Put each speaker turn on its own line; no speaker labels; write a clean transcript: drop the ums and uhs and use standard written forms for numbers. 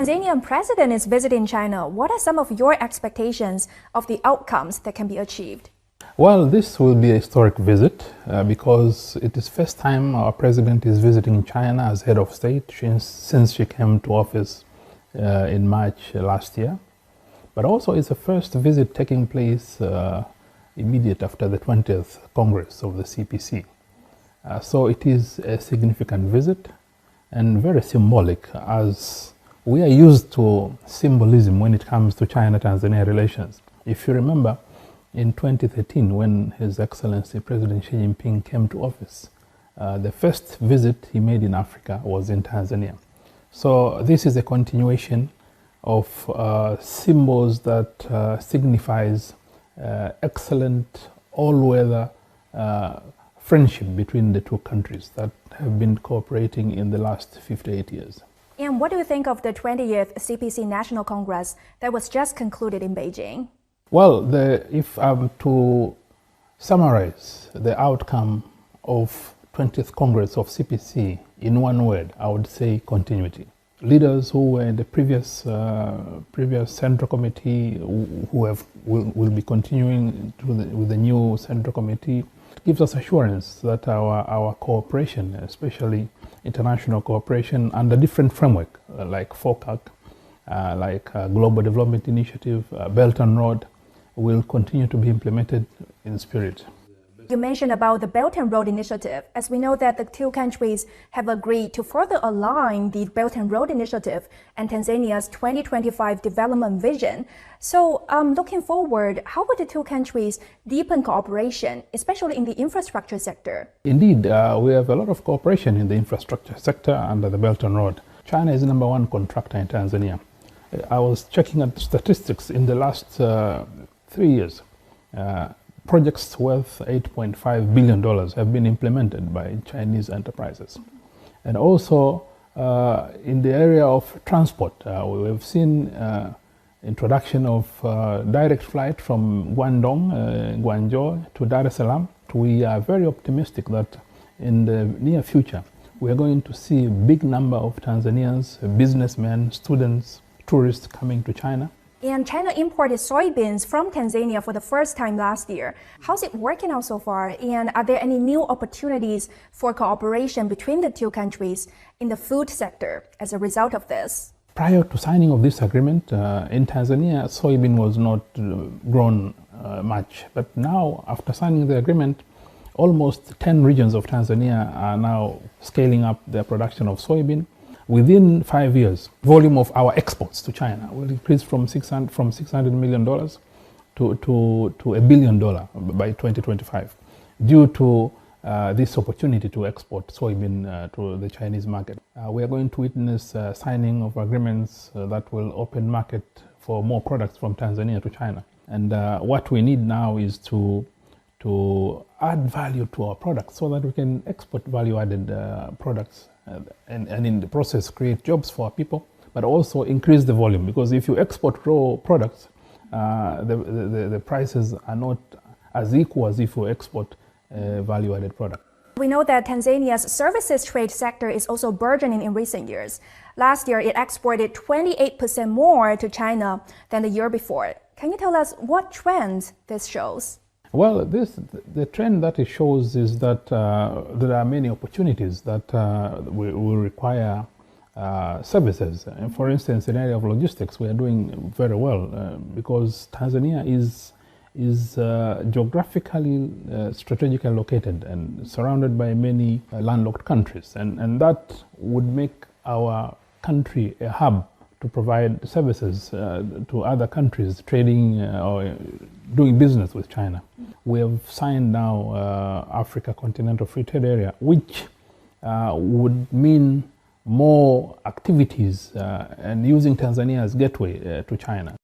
Tanzanian president is visiting China. What are some of your expectations of the outcomes that can be achieved?
Well, this will be a historic visit because it is first time our president is visiting China as head of state since she came to office in March last year. But also it's the first visit taking place immediate after the 20th Congress of the CPC. So it is a significant visit and very symbolic, as we are used to symbolism when it comes to China-Tanzania relations. If you remember, in 2013, when His Excellency President Xi Jinping came to office, the first visit he made in Africa was in Tanzania. So this is a continuation of symbols that signifies excellent all-weather friendship between the two countries that have been cooperating in the last 58 years.
And what do you think of the 20th CPC National Congress that was just concluded in Beijing?
Well, if I'm to summarize the outcome of 20th Congress of CPC in one word, I would say continuity. Leaders who were in the previous Central Committee will be continuing with the new Central Committee. It gives us assurance that our cooperation, especially international cooperation under different framework like FOCAC, like Global Development Initiative, Belt and Road, will continue to be implemented in spirit.
You mentioned about the Belt and Road Initiative. As we know that the two countries have agreed to further align the Belt and Road Initiative and Tanzania's 2025 development vision. So looking forward, how would the two countries deepen cooperation, especially in the infrastructure sector?
Indeed, we have a lot of cooperation in the infrastructure sector under the Belt and Road. China is the #1 contractor in Tanzania. I was checking at statistics in the last 3 years. Projects worth $8.5 billion have been implemented by Chinese enterprises. And also in the area of transport, we have seen introduction of direct flight from Guangdong, Guangzhou to Dar es Salaam. We are very optimistic that in the near future, we are going to see a big number of Tanzanians, businessmen, students, tourists coming to China.
And China imported soybeans from Tanzania for the first time last year. How's it working out so far? And are there any new opportunities for cooperation between the two countries in the food sector as a result of this?
Prior to signing of this agreement, in Tanzania, soybean was not grown much. But now, after signing the agreement, almost 10 regions of Tanzania are now scaling up their production of soybean. Within 5 years, volume of our exports to China will increase from $600 million to $1 billion by 2025 due to this opportunity to export soybean to the Chinese market. We are going to witness signing of agreements that will open market for more products from Tanzania to China. And what we need now is to add value to our products so that we can export value-added products and in the process create jobs for our people, but also increase the volume, because if you export raw products, the prices are not as equal as if you export value-added product.
We know that Tanzania's services trade sector is also burgeoning in recent years. Last year, it exported 28% more to China than the year before. Can you tell us what trend this shows?
Well, the trend that it shows is that there are many opportunities that will require services. And for instance, in the area of logistics, we are doing very well because Tanzania is geographically strategically located and surrounded by many landlocked countries. And that would make our country a hub to provide services to other countries trading or doing business with China. We have signed now Africa Continental Free Trade Area, which would mean more activities and using Tanzania as gateway to China.